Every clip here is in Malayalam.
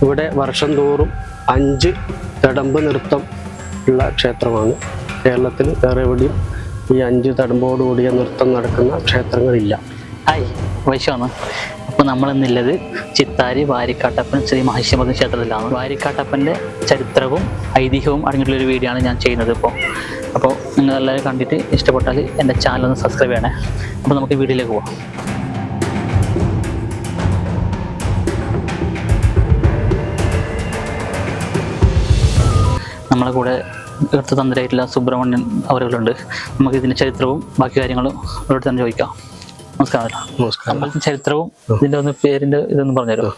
ഇവിടെ വർഷം തോറും 5 തടമ്പ് നൃത്തം ഉള്ള ക്ഷേത്രമാണ്. കേരളത്തിൽ വേറെ എവിടെയും ഈ 5 തടമ്പോടുകൂടിയ നൃത്തം നടക്കുന്ന ക്ഷേത്രങ്ങളില്ല. ഹായ്, വൈശാണ്. അപ്പോൾ നമ്മളിന്നുള്ളത് ചിത്താരി വാരിക്കാട്ടപ്പൻ ശ്രീ മഹിഷമർദ്ദിനി ക്ഷേത്രത്തിലാണ്. വാരിക്കാട്ടപ്പൻ്റെ ചരിത്രവും ഐതിഹ്യവും അടങ്ങിയിട്ടുള്ളൊരു വീഡിയോ ആണ് ഞാൻ ചെയ്യുന്നത് അപ്പോൾ നിങ്ങളെല്ലാവരും കണ്ടിട്ട് ഇഷ്ടപ്പെട്ടാൽ എൻ്റെ ചാനൽ ഒന്ന് സബ്സ്ക്രൈബ് ചെയ്യണേ. അപ്പോൾ നമുക്ക് വീഡിയോയിലേക്ക് പോകാം. നമ്മളെ കൂടെ ഇവിടുത്തെ തന്ത്രിയായിട്ടുള്ള സുബ്രഹ്മണ്യൻ അവരുകളുണ്ട്. നമുക്ക് ഇതിൻ്റെ ചരിത്രവും ബാക്കി കാര്യങ്ങളും അവരോട് തന്നെ ചോദിക്കാം. നമസ്കാരം. അമ്പലത്തിന്റെ ചരിത്രവും ഇതിന്റെ ഒന്ന് പേരിന്റെ ഇതൊന്നും പറഞ്ഞുതരുമോ?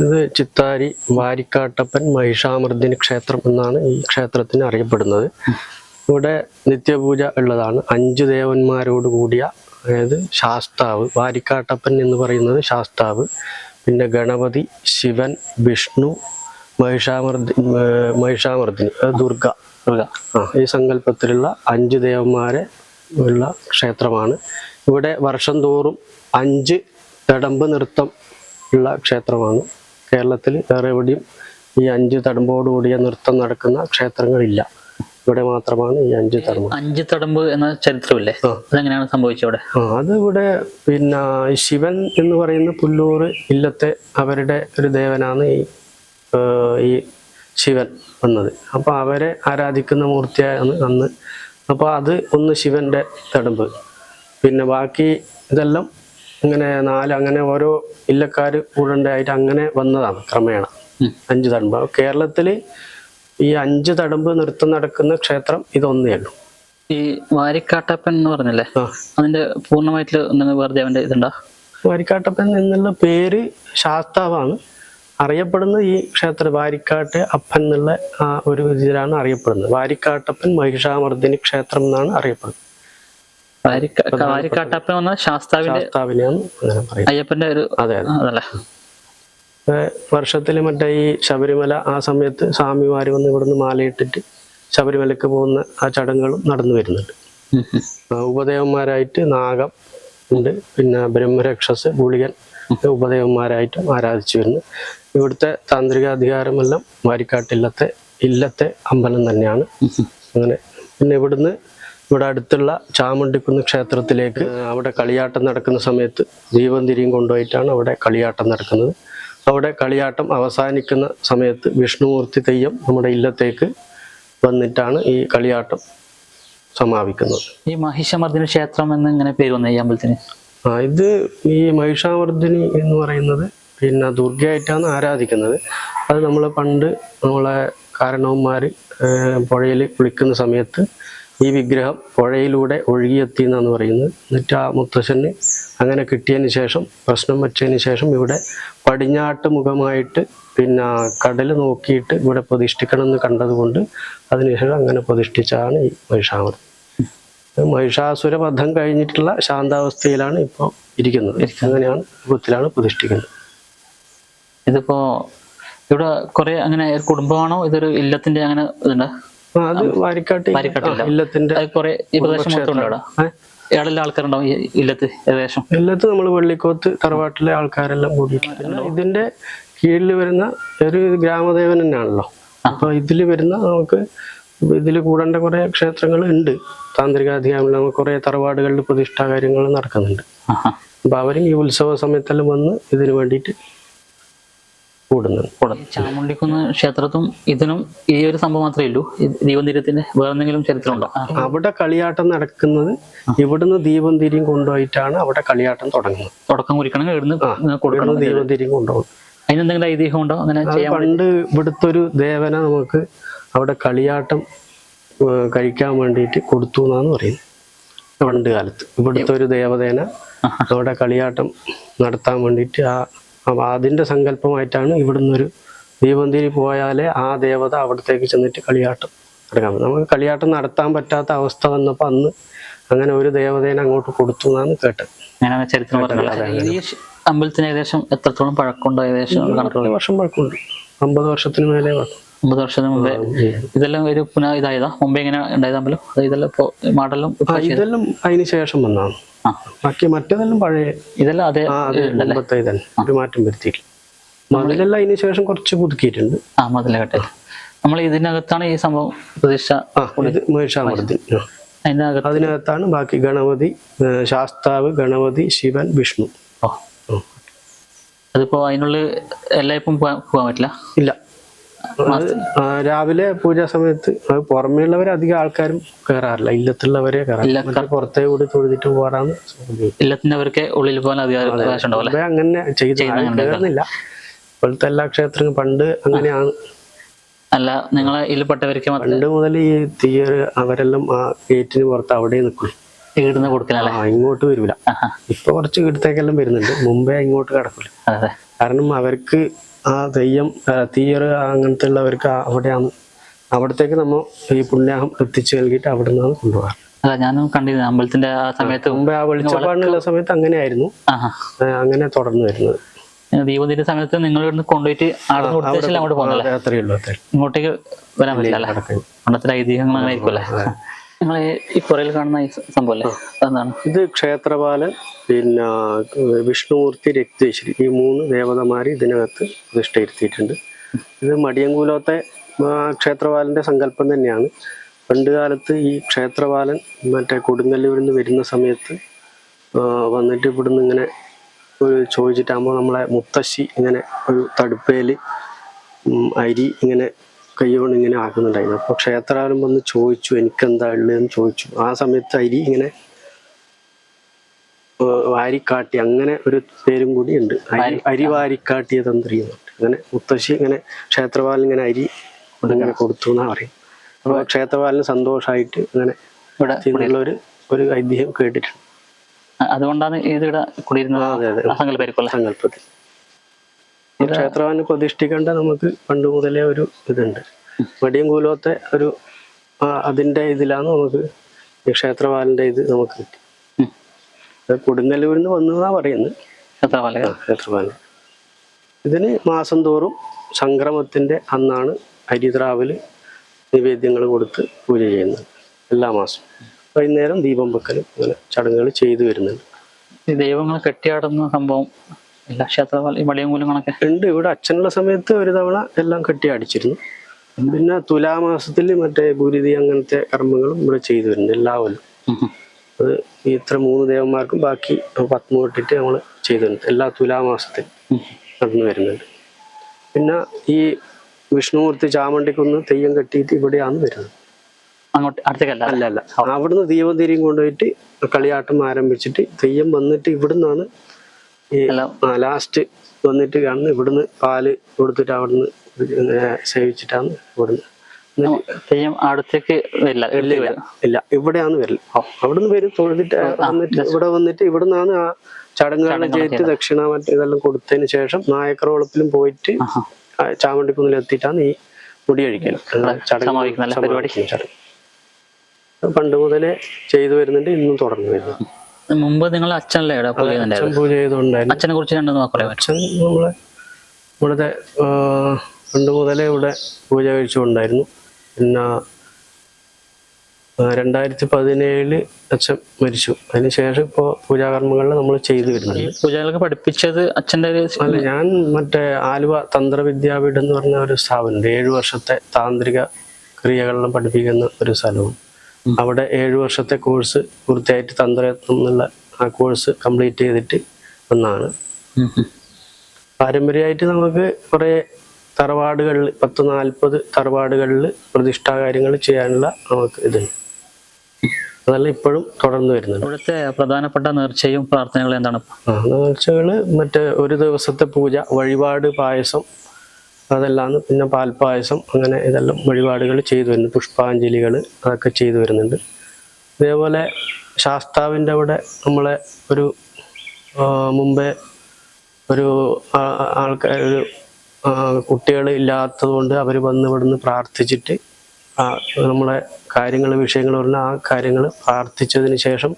ഇത് ചിത്താരി വാരിക്കാട്ടപ്പൻ മഹിഷാമർദ്ദിനി ക്ഷേത്രം എന്നാണ് ഈ ക്ഷേത്രത്തിന് അറിയപ്പെടുന്നത്. ഇവിടെ നിത്യപൂജ ഉള്ളതാണ്. 5 ദേവന്മാരോട് കൂടിയ, അതായത് ശാസ്താവ്, വാരിക്കാട്ടപ്പൻ എന്ന് പറയുന്നത് ശാസ്താവ്, പിന്നെ ഗണപതി, ശിവൻ, വിഷ്ണു, മഹിഷാമർദ്ദിനി ദുർഗ. ഈ സങ്കല്പത്തിലുള്ള 5 ദേവന്മാരെ ഉള്ള ക്ഷേത്രമാണ്. ഇവിടെ വർഷം തോറും 5 തടമ്പ് നൃത്തം ഉള്ള ക്ഷേത്രമാണ്. കേരളത്തിൽ വേറെ എവിടെയും ഈ 5 തടമ്പോടുകൂടിയ നൃത്തം നടക്കുന്ന ക്ഷേത്രങ്ങളില്ല. ഇവിടെ മാത്രമാണ് ഈ 5 തടമ്പ്. 5 തടമ്പ് എന്ന ചരിത്രമില്ലേ? അതെങ്ങനെയാണ് സംഭവിച്ചത് അവിടെ? അത് ഇവിടെ പിന്നെ ശിവൻ എന്ന് പറയുന്ന പുല്ലൂർ ഇല്ലത്തെ അവരുടെ ഒരു ദേവനാണ് ഈ ശിവൻ വന്നത്. അപ്പോൾ അവരെ ആരാധിക്കുന്ന മൂർത്തിയാണ് അന്ന്. അപ്പോൾ അത് ഒന്ന് ശിവന്റെ തടമ്പ്, പിന്നെ ബാക്കി ഇതെല്ലാം ഇങ്ങനെ 4 അങ്ങനെ ഓരോ ഇല്ലക്കാർ കൂടണ്ടായിട്ട് അങ്ങനെ വന്നതാണ് ക്രമേണ 5 തടമ്പ്. കേരളത്തിൽ ഈ 5 തടമ്പ് നൃത്തം നടക്കുന്ന ക്ഷേത്രം ഇതൊന്നേ ഉള്ളൂ. ഈ വാരിക്കാട്ടപ്പൻ എന്ന് പറഞ്ഞല്ലേ, അതിന്റെ പൂർണ്ണമായിട്ടുള്ള വേറെ ദേവന്റെ ഇതുണ്ടോ? വാരിക്കാട്ടപ്പൻ എന്നുള്ള പേര് ശാസ്താവാണ് അറിയപ്പെടുന്നത്. ഈ ക്ഷേത്ര വാരിക്കാട്ട് അപ്പൻ എന്നുള്ള ആ ഒരു ഇതിലാണ് അറിയപ്പെടുന്നത്. വാരിക്കാട്ടപ്പൻ മഹിഷാമർദ്ദിനി ക്ഷേത്രം എന്നാണ് അറിയപ്പെടുന്നത്. വാരിക്കാട്ടപ്പൻ എന്ന ശാസ്താവിനെയാണ് അയ്യപ്പന്റെ ഒരു. അതെ, അതല്ലേ. വർഷത്തിൽ മറ്റേ ഈ ശബരിമല ആ സമയത്ത് സ്വാമിമാര് വന്ന് ഇവിടുന്ന് മാലയിട്ടിട്ട് ശബരിമലക്ക് പോകുന്ന ആ ചടങ്ങുകളും നടന്നു വരുന്നുണ്ട്. ഉപദേവന്മാരായിട്ട് നാഗം ഉണ്ട്, പിന്നെ ബ്രഹ്മരക്ഷസ്, ഗുളികൻ ഉപദേവന്മാരായിട്ടും ആരാധിച്ചു വരുന്നു. ഇവിടുത്തെ താന്ത്രിക അധികാരമെല്ലാം ഇല്ലത്തെ അമ്പലം തന്നെയാണ്. അങ്ങനെ പിന്നെ ഇവിടെ അടുത്തുള്ള ചാമുണ്ടിക്കുന്ന് ക്ഷേത്രത്തിലേക്ക് അവിടെ കളിയാട്ടം നടക്കുന്ന സമയത്ത് ദീപം തിരിയും കൊണ്ടുപോയിട്ടാണ് അവിടെ കളിയാട്ടം നടക്കുന്നത്. അവിടെ കളിയാട്ടം അവസാനിക്കുന്ന സമയത്ത് വിഷ്ണുമൂർത്തി തെയ്യം നമ്മുടെ ഇല്ലത്തേക്ക് വന്നിട്ടാണ് ഈ കളിയാട്ടം സമാപിക്കുന്നത്. ഈ മഹിഷമർദ്ദിനി ക്ഷേത്രം എന്ന് ഇങ്ങനെ പേര് വന്ന ഈ അമ്പലത്തിന്? ഇത് ഈ മഹിഷാമർദ്ദിനി എന്ന് പറയുന്നത് പിന്നെ ദുർഗയായിട്ടാണ് ആരാധിക്കുന്നത്. അത് നമ്മളെ കാരണവന്മാർ പുഴയിൽ കുളിക്കുന്ന സമയത്ത് ഈ വിഗ്രഹം പുഴയിലൂടെ ഒഴുകിയെത്തി എന്നാണ് പറയുന്നത്. എന്നിട്ട് ആ മുത്തശ്ശന് അങ്ങനെ കിട്ടിയതിന് ശേഷം, പ്രശ്നം വെച്ചതിന് ശേഷം ഇവിടെ പടിഞ്ഞാട്ട് മുഖമായിട്ട് പിന്നെ കടൽ നോക്കിയിട്ട് ഇവിടെ പ്രതിഷ്ഠിക്കണം എന്ന് കണ്ടതുകൊണ്ട് അതിനുശേഷം അങ്ങനെ പ്രതിഷ്ഠിച്ചാണ് ഈ മഹിഷാമർദ്ദിനി. മഹിഷാസുര വധം കഴിഞ്ഞിട്ടുള്ള ശാന്താവസ്ഥയിലാണ് ഇപ്പോൾ ഇരിക്കുന്നത്. അങ്ങനെയാണ് രൂപത്തിലാണ് പ്രതിഷ്ഠിക്കുന്നത്. ഇതിപ്പോ ഇവിടെ കുറെ അങ്ങനെ കുടുംബമാണോ, ഇതൊരു ഇല്ലത്തിന്റെ അങ്ങനെ ഇതുണ്ട്? അത് വാരിക്കാട്ട് ഇല്ലത്തിന്റെ കുറെ ഈ പ്രദേശം മൊത്തം ഏടെല്ലാം ആൾക്കാരുണ്ടോ ഈ ഇല്ലത്ത്? ഏകദേശം ഇല്ലത്ത് നമ്മൾ വെള്ളിക്കോത്ത് തറവാട്ടിലെ ആൾക്കാരെല്ലാം കൂടിയിട്ടുണ്ട്. ഇതിന്റെ കീഴിൽ വരുന്ന ഒരു ഗ്രാമദേവൻ തന്നെയാണല്ലോ. അപ്പൊ ഇതില് വരുന്ന നമുക്ക് ഇതിൽ കൂടേണ്ട കുറെ ക്ഷേത്രങ്ങൾ ഉണ്ട്. താന്ത്രികാധികാരം കുറെ തറവാടുകളിൽ പ്രതിഷ്ഠാ കാര്യങ്ങൾ നടക്കുന്നുണ്ട്. അപ്പൊ അവരും ഈ ഉത്സവ സമയത്തെല്ലാം വന്ന് ഇതിനു വേണ്ടിയിട്ട് കൂടുന്നുണ്ട്. ചാമുണ്ടിക്കുന്ന് ക്ഷേത്രത്തും ഇതിനും ഈ ഒരു സംഭവം മാത്രമേ ഉള്ളൂ? ദീപം തിരിയത്തിന്റെ വേറെ എന്തെങ്കിലും ചരിത്രമുണ്ടോ? അവിടെ കളിയാട്ടം നടക്കുന്നത് ഇവിടുന്ന് ദീപം തിരിയും കൊണ്ടുപോയിട്ടാണ് അവിടെ കളിയാട്ടം തുടങ്ങുന്നത്. തുടക്കം കുറിക്കണമെങ്കിൽ ഇവിടുന്ന് ദീപം തിരിയും കൊണ്ടുപോകും. അതിനെന്തെങ്കിലും ഐതിഹ്യം ഉണ്ടോ? അങ്ങനെ പണ്ട് ഇവിടുത്തെ ഒരു ദേവന നമുക്ക് അവിടെ കളിയാട്ടം കഴിക്കാൻ വേണ്ടിയിട്ട് കൊടുത്തു എന്നാണ് പറയുന്നത്. പണ്ട് കാലത്ത് ഇവിടുത്തെ ഒരു ദേവതേന അവിടെ കളിയാട്ടം നടത്താൻ വേണ്ടിയിട്ട് അതിന്റെ സങ്കല്പമായിട്ടാണ് ഇവിടുന്നൊരു ദീപം തിരി പോയാലേ ആ ദേവത അവിടത്തേക്ക് ചെന്നിട്ട് കളിയാട്ടം നടക്കാൻ പറ്റും. നമുക്ക് കളിയാട്ടം നടത്താൻ പറ്റാത്ത അവസ്ഥ വന്നപ്പോൾ അന്ന് അങ്ങനെ ഒരു ദേവതേനെ അങ്ങോട്ട് കൊടുത്തു എന്നാണ് കേട്ടത്. ചരിത്രം അമ്പലത്തിന് ഏകദേശം എത്രത്തോളം പഴക്കമുണ്ടോ? ഏകദേശം 40 വർഷം പഴക്കമുണ്ട്. 50 വർഷത്തിന് മേലെ പഴക്കം. 50 വർഷത്തിന് മുമ്പേ ഇതെല്ലാം ഒരു ഇതായതാ? മുമ്പേ ഇങ്ങനെ ഉണ്ടായത് അമ്പലം? ഇതെല്ലാം ഇപ്പോ മോഡലും ഇതെല്ലാം അതിന് ശേഷം വന്നതാണ്. ബാക്കി മറ്റേതെല്ലാം പഴയ. ഇതെല്ലാം അതേ ഒരു മാറ്റം വരുത്തിയില്ല. മതിലെല്ലാം അതിന് ശേഷം കുറച്ച് പുതുക്കിയിട്ടുണ്ട്. മതിലെ കെട്ടൽ നമ്മൾ ഇതിനകത്താണ് ഈ സംഭവം പ്രതിഷ്ഠ. ഇത് മഹിഷാമർദ്ദൻ. അതിനകത്താണ് ബാക്കി ഗണപതി, ശാസ്താവ്, ഗണപതി, ശിവൻ, വിഷ്ണു. അതിപ്പോ അതിനുള്ളിൽ എല്ലായ്പ്പും പോകാൻ പറ്റില്ല. ഇല്ല, രാവിലെ പൂജാ സമയത്ത് പുറമേയുള്ളവരെ അധികം ആൾക്കാരും കയറാറില്ല, ഇല്ലത്തുള്ളവരെ കയറാറില്ല. പുറത്തേ കൂടി തൊഴുതിട്ട് പോകാറാണ്. ഇല്ലത്തിനവർക്ക് ഉള്ളിൽ പോകാൻ അങ്ങനെ ചെയ്യുന്നില്ല. ഇപ്പോഴത്തെ എല്ലാ ക്ഷേത്രങ്ങളും പണ്ട് അങ്ങനെയാണ്. അല്ല, നിങ്ങളെ ഇതിൽപ്പെട്ടവർക്ക് പണ്ട് മുതൽ ഈ തീയർ അവരെല്ലാം ആ ഗേറ്റിന് പുറത്ത് അവിടെ നിൽക്കും. ഈടുന്ന് കൊടുക്കണല്ലേ? ഇങ്ങോട്ട് വരൂല. ഇപ്പൊ കുറച്ച് ഇടത്തേക്കെല്ലാം വരുന്നുണ്ട്, മുമ്പേ ഇങ്ങോട്ട് കിടക്കൂല. കാരണം അവർക്ക് ആ തെയ്യം തീയർ അങ്ങനത്തെ ഉള്ളവർക്ക് അവിടെയാണ്, അവിടത്തേക്ക് നമ്മൾ ഈ പുണ്യാഹം എത്തിച്ചു നൽകിയിട്ട് അവിടെ നിന്നാണ് കൊണ്ടുപോകാറ്. അല്ല, ഞാനും കണ്ടിരുന്നു അമ്പലത്തിന്റെ ആ സമയത്ത്. മുമ്പേ ആ വെളിച്ചപ്പാടിനുള്ള സമയത്ത് അങ്ങനെയായിരുന്നു, അങ്ങനെ തുടർന്ന് വരുന്നത്. ദീപത്തിന്റെ സമയത്ത് നിങ്ങൾ ഇവിടുന്ന് കൊണ്ടുപോയിട്ട് അങ്ങോട്ട് പോകുന്നില്ല, ഇങ്ങോട്ടേക്ക് വരാൻ പറ്റില്ല. പണ്ടത്തെ ഐതിഹ്യങ്ങൾ അങ്ങനെ ആയിരിക്കുമല്ലേ? നിങ്ങൾ ഈ പുറയിൽ കാണുന്ന ഈ സംഭവം അല്ലേ, അതെന്താണ്? ഇത് ക്ഷേത്രപാലൻ, പിന്നെ വിഷ്ണുമൂർത്തി, രക്തേശ്വരി, ഈ 3 ദേവതമാര് ഇതിനകത്ത് പ്രതിഷ്ഠ ഇരുത്തിയിട്ടുണ്ട്. ഇത് മടിയങ്കൂലത്തെ ക്ഷേത്രപാലന്റെ സങ്കല്പം തന്നെയാണ്. പണ്ട് കാലത്ത് ഈ ക്ഷേത്രപാലൻ മറ്റേ കൊടുങ്ങല്ലൂരിൽ നിന്ന് വരുന്ന സമയത്ത് വന്നിട്ട് ഇവിടുന്ന് ഇങ്ങനെ ചോദിച്ചിട്ടാകുമ്പോൾ നമ്മളെ മുത്തശ്ശി ഇങ്ങനെ ഒരു തടുപ്പേല് അരി ഇങ്ങനെ കൈകൊണ്ട് ഇങ്ങനെ ആക്കുന്നുണ്ടായിരുന്നു. അപ്പോൾ ക്ഷേത്രാലം വന്ന് ചോദിച്ചു, എനിക്കെന്താ ഉള്ളതെന്ന് ചോദിച്ചു. ആ സമയത്ത് അരി ഇങ്ങനെ വാരിക്കാട്ടി, അങ്ങനെ ഒരു പേരും കൂടി ഉണ്ട്, അരി വാരിക്കാട്ടിയ തന്ത്രി എന്ന് പറഞ്ഞിട്ട്. അങ്ങനെ മുത്തശ്ശി ഇങ്ങനെ ക്ഷേത്രപാലൻ ഇങ്ങനെ അരി ഇങ്ങനെ കൊടുത്തു എന്നാ പറയും. അപ്പോൾ ക്ഷേത്രപാലന് സന്തോഷമായിട്ട് അങ്ങനെ ഇവിടെ ഒരു ഐതിഹ്യം കേട്ടിട്ടുണ്ട്. അതുകൊണ്ടാണ് ഇതിവിടെ കുടിയിരുന്നത് സങ്കല്പത്തിൽ. ക്ഷേത്രപാലനെ പ്രതിഷ്ഠിക്കേണ്ട നമുക്ക് പണ്ട് മുതലേ ഒരു ഇതുണ്ട്. മടിയങ്കൂലത്തെ ഒരു അതിന്റെ ഇതിലാണ് നമുക്ക് ഈ ക്ഷേത്രപാലന്റെ ഇത് നമുക്ക് കിട്ടി. കൊടുങ്ങല്ലൂരിൽ നിന്ന് വന്നതാ പറയുന്നത് ക്ഷേത്രപാലൻ. ഇതിന് മാസം തോറും സംക്രമത്തിന്റെ അന്നാണ് അരിദ്രാവില് നിവേദ്യങ്ങൾ കൊടുത്ത് പൂജ ചെയ്യുന്നത്. എല്ലാ മാസവും വൈകുന്നേരം ദീപം വെക്കലും അങ്ങനെ ചടങ്ങുകൾ ചെയ്തു വരുന്നുണ്ട്. ഈ ദൈവങ്ങൾ കെട്ടിയാടുന്ന സംഭവം എല്ലാ ക്ഷേത്രപാലം മടിയങ്കൂലങ്ങളൊക്കെ ഉണ്ട്. ഇവിടെ അച്ഛനുള്ള സമയത്ത് ഒരു തവണ എല്ലാം കെട്ടിയാടിച്ചിരുന്നു. പിന്നെ തുലാമാസത്തിൽ മറ്റേ ഗുരുതി അങ്ങനത്തെ കർമ്മങ്ങളും ഇവിടെ ചെയ്തു വരുന്നുണ്ട് എല്ലാവരും. അത് ഈ ഇത്ര 3 ദേവന്മാർക്കും ബാക്കി 10 തൊട്ടിട്ട് നമ്മൾ ചെയ്തിട്ടുണ്ട്. എല്ലാ തുലാമാസത്തിൽ നടന്നു വരുന്നുണ്ട്. പിന്നെ ഈ വിഷ്ണുമൂർത്തി ചാമണ്ടിക്കൊന്ന് തെയ്യം കെട്ടിയിട്ട് ഇവിടെയാണ് വരുന്നത്, അങ്ങോട്ട് അടുത്തേക്കല്ല. അല്ല, അവിടുന്ന് ദീപം തിരിയും കൊണ്ടുപോയിട്ട് കളിയാട്ടം ആരംഭിച്ചിട്ട് തെയ്യം വന്നിട്ട് ഇവിടുന്നാണ് ഈ ലാസ്റ്റ് വന്നിട്ട് കാണുന്നത്. ഇവിടുന്ന് പാല് കൊടുത്തിട്ട് അവിടുന്ന് സേവിച്ചിട്ടാണ് ഇവിടുന്ന് തെയ്യം അടുത്തേക്ക് വരില്ല. ഇല്ല, ഇവിടെയാണ് വരില്ല. അവിടുന്ന് വരും തൊഴുതിട്ട് വന്നിട്ട് ഇവിടെ വന്നിട്ട് ഇവിടുന്നാണ് ആ ചടങ്ങുകൾ ചെയ്തിട്ട് ദക്ഷിണ ഇതെല്ലാം കൊടുത്തതിന് ശേഷം നായക്കറോളപ്പിലും പോയിട്ട് ചാമണ്ടിക്കുന്നിൽ എത്തിയിട്ടാണ് ഈ മുടി കഴിക്കൽ ചടങ്ങ്. പണ്ട് മുതലേ ചെയ്തു വരുന്നുണ്ട്, ഇന്നും തുടർന്നു വരുന്നു. മുമ്പ് നിങ്ങൾ അച്ഛനല്ലേ അച്ഛൻ പൂജ ചെയ്തുകൊണ്ടായിരുന്നു. അച്ഛനെ കുറിച്ച് അച്ഛൻ നമ്മളെ ഇവിടുത്തെ പണ്ട് മുതലേ ഇവിടെ പൂജ കഴിച്ചുകൊണ്ടായിരുന്നു. പിന്നെ 2017 അച്ഛൻ മരിച്ചു. അതിനുശേഷം ഇപ്പോൾ പൂജാകർമ്മങ്ങളിൽ നമ്മൾ ചെയ്തു വരുന്നുണ്ട്. പൂജകളൊക്കെ പഠിപ്പിച്ചത് അച്ഛൻ്റെ അല്ല, ഞാൻ മറ്റേ ആലുവ തന്ത്രവിദ്യാപീഠം എന്ന് പറഞ്ഞ ഒരു സ്ഥാപനമുണ്ട്. 7 വർഷത്തെ താന്ത്രിക ക്രിയകളെല്ലാം പഠിപ്പിക്കുന്ന ഒരു സ്ഥലവും. അവിടെ 7 വർഷത്തെ കോഴ്സ് പൂർത്തിയായിട്ട് തന്ത്രയത്നം എന്നുള്ള ആ കോഴ്സ് കംപ്ലീറ്റ് ചെയ്തിട്ട് ഒന്നാണ്. പാരമ്പര്യമായിട്ട് നമുക്ക് കുറേ തറവാടുകളിൽ 10-40 തറവാടുകളിൽ പ്രതിഷ്ഠാ കാര്യങ്ങൾ ചെയ്യാനുള്ള നമുക്ക് ഇതുണ്ട്. അതെല്ലാം ഇപ്പോഴും തുടർന്ന് വരുന്നുണ്ട്. ഇവിടുത്തെ പ്രധാനപ്പെട്ട നേർച്ചയും പ്രാർത്ഥനകളും എന്താണ്? നേർച്ചകള് മറ്റേ ഒരു ദിവസത്തെ പൂജ, വഴിപാട്, പായസം, അതെല്ലാം. പിന്നെ പാൽപ്പായസം, അങ്ങനെ ഇതെല്ലാം വഴിപാടുകൾ ചെയ്തു വരുന്നുണ്ട്. പുഷ്പാഞ്ജലികൾ അതൊക്കെ ചെയ്തു വരുന്നുണ്ട്. അതേപോലെ ശാസ്താവിൻ്റെ അവിടെ നമ്മളെ ഒരു മുമ്പേ ഒരു ആൾക്കാർ കുട്ടികൾ ഇല്ലാത്തത് കൊണ്ട് അവർ വന്ന് ഇവിടുന്ന് പ്രാർത്ഥിച്ചിട്ട് നമ്മളെ കാര്യങ്ങൾ വിഷയങ്ങൾ പറഞ്ഞാൽ ആ കാര്യങ്ങൾ പ്രാർത്ഥിച്ചതിന് ശേഷം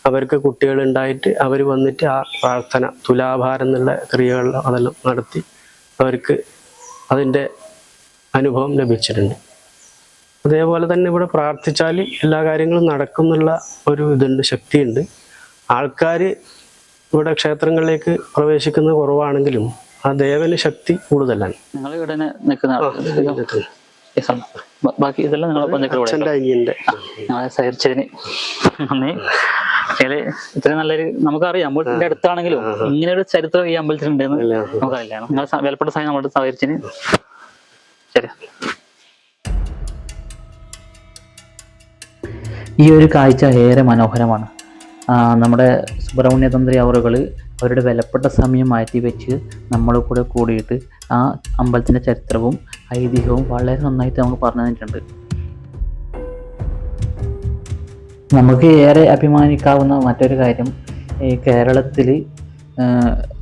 അവർക്ക് കുട്ടികളുണ്ടായിട്ട് അവർ വന്നിട്ട് ആ പ്രാർത്ഥന തുലാഭാരം എന്നുള്ള ക്രിയകൾ അതെല്ലാം നടത്തി അവർക്ക് അതിൻ്റെ അനുഭവം ലഭിച്ചിട്ടുണ്ട്. അതേപോലെ തന്നെ ഇവിടെ പ്രാർത്ഥിച്ചാൽ എല്ലാ കാര്യങ്ങളും നടക്കും എന്നുള്ള ഒരു ഇതുണ്ട്, ശക്തിയുണ്ട്. ആൾക്കാർ ഇവിടെ ക്ഷേത്രങ്ങളിലേക്ക് പ്രവേശിക്കുന്നത് കുറവാണെങ്കിലും ആ ദേവന് ശക്തി കൂടുതലാണ്. നിങ്ങൾ ഇവിടെ തന്നെ നിൽക്കുന്ന ബാക്കി ഇതെല്ലാം നിങ്ങൾ അച്ഛൻ്റെ അനിയൻ്റെ ഞങ്ങളെ സഹകരിച്ചതിന് നന്ദി. ഇത്രയും നല്ലൊരു നമുക്കറിയാം അമ്പലത്തിന്റെ അടുത്താണെങ്കിലും ഇങ്ങനെ ഒരു ചരിത്രം ഈ അമ്പലത്തിലുണ്ടെന്ന് നമുക്കറിയില്ല. നിങ്ങൾ വിലപ്പെട്ട സമയം നമ്മളോട് സഹകരിച്ചതിന് ശരി. ഈ ഒരു കാഴ്ച ഏറെ മനോഹരമാണ്. നമ്മുടെ സുബ്രഹ്മണ്യ തന്ത്രി അവറുകൾ അവരുടെ വിലപ്പെട്ട സമയം മാറ്റി വെച്ച് നമ്മളെ കൂടെ കൂടിയിട്ട് ആ അമ്പലത്തിൻ്റെ ചരിത്രവും ഐതിഹ്യവും വളരെ നന്നായിട്ട് നമുക്ക് പറഞ്ഞു തന്നിട്ടുണ്ട്. നമുക്ക് ഏറെ അഭിമാനിക്കാവുന്ന മറ്റൊരു കാര്യം, ഈ കേരളത്തിൽ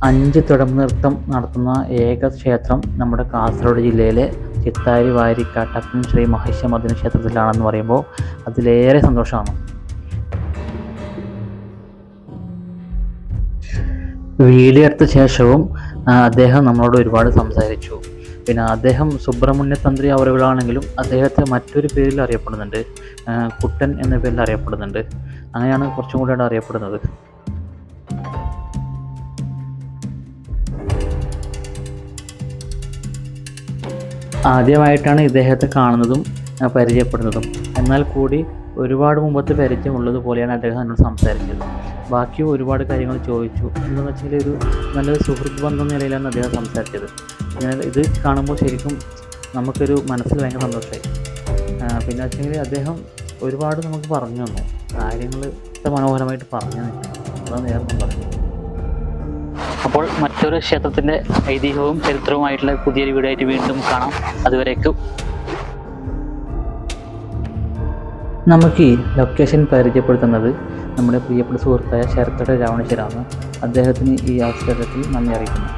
5 തുടർ നൃത്തം നടത്തുന്ന ഏക ക്ഷേത്രം നമ്മുടെ കാസർഗോഡ് ജില്ലയിലെ ചിത്താരി വാരിക്കാട്ടപ്പൻ ശ്രീ മഹിഷമർദ്ദിനി ക്ഷേത്രത്തിലാണെന്ന് പറയുമ്പോൾ അതിലേറെ സന്തോഷമാണ്. വീഡിയോ എടുത്ത ശേഷവും അദ്ദേഹം നമ്മളോട് ഒരുപാട് സംസാരിച്ചു. പിന്നെ അദ്ദേഹം സുബ്രഹ്മണ്യ തന്ത്രി അവറുകളാണെങ്കിലും അദ്ദേഹത്തെ മറ്റൊരു പേരിൽ അറിയപ്പെടുന്നുണ്ട്, കുട്ടൻ എന്ന പേരിൽ അറിയപ്പെടുന്നുണ്ട്. അങ്ങനെയാണ് കുറച്ചും കൂടെ അറിയപ്പെടുന്നത്. ആദ്യമായിട്ടാണ് ഇദ്ദേഹത്തെ കാണുന്നതും പരിചയപ്പെടുന്നതും. എന്നാൽ കൂടി ഒരുപാട് മുമ്പത്തെ പരിചയമുള്ളത് പോലെയാണ് അദ്ദേഹം എന്നോട് സംസാരിച്ചത്. ബാക്കി ഒരുപാട് കാര്യങ്ങൾ ചോദിച്ചു. എന്താണെന്ന് വെച്ചാൽ ഒരു നല്ലൊരു സുഹൃത്ത് ബന്ധം നിലയിലാണ് അദ്ദേഹം സംസാരിച്ചത്. ഞാൻ ഇത് കാണുമ്പോൾ ശരിക്കും നമുക്കൊരു മനസ്സിൽ ഭയങ്കര സന്തോഷമായി. പിന്നെ വെച്ചെങ്കിൽ അദ്ദേഹം ഒരുപാട് നമുക്ക് പറഞ്ഞു തന്നു, കാര്യങ്ങൾ മനോഹരമായിട്ട് പറഞ്ഞു തന്നു. അതാണ് നേരത്തെ പറഞ്ഞത്. അപ്പോൾ മറ്റൊരു ക്ഷേത്രത്തിൻ്റെ ഐതിഹ്യവും ചരിത്രവുമായിട്ടുള്ള പുതിയൊരു വീഡിയോ ആയിട്ട് വീണ്ടും കാണാം. അതുവരേക്കും നമുക്ക് ഈ ലൊക്കേഷൻ പരിചയപ്പെടുത്തുന്നത് നമ്മുടെ പ്രിയപ്പെട്ട സുഹൃത്തായ ശരത്തോടെ രാവണശ്ശേരാണ്. അദ്ദേഹത്തിന് ഈ അവസരത്തിൽ നന്ദി അറിയിക്കുന്നു.